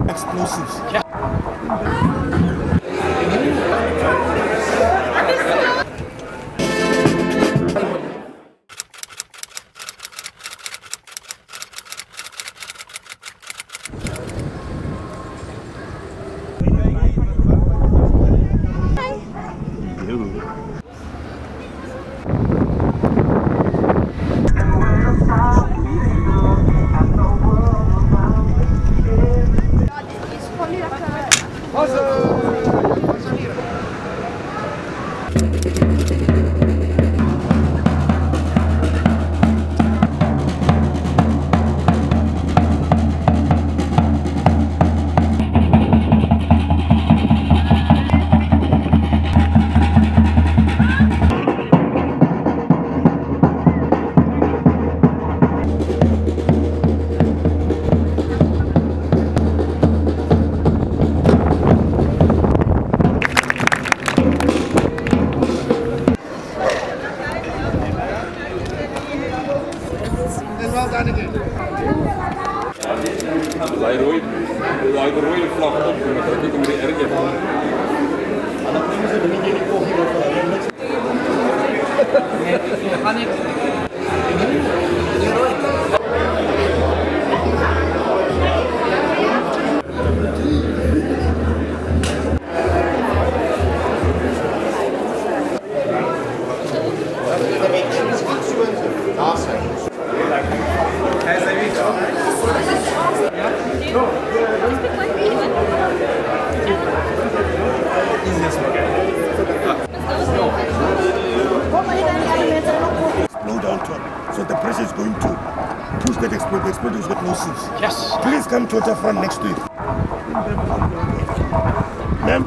Explosives. Draai de rode vlag op, dan trek ik hem weer erg van. En dan kunnen ze er niet in die koffie Slow down, truck. So the pressure is going to push that explosion. The explosion is got no seats. Yes. Please come to the front next to it. Ma'am.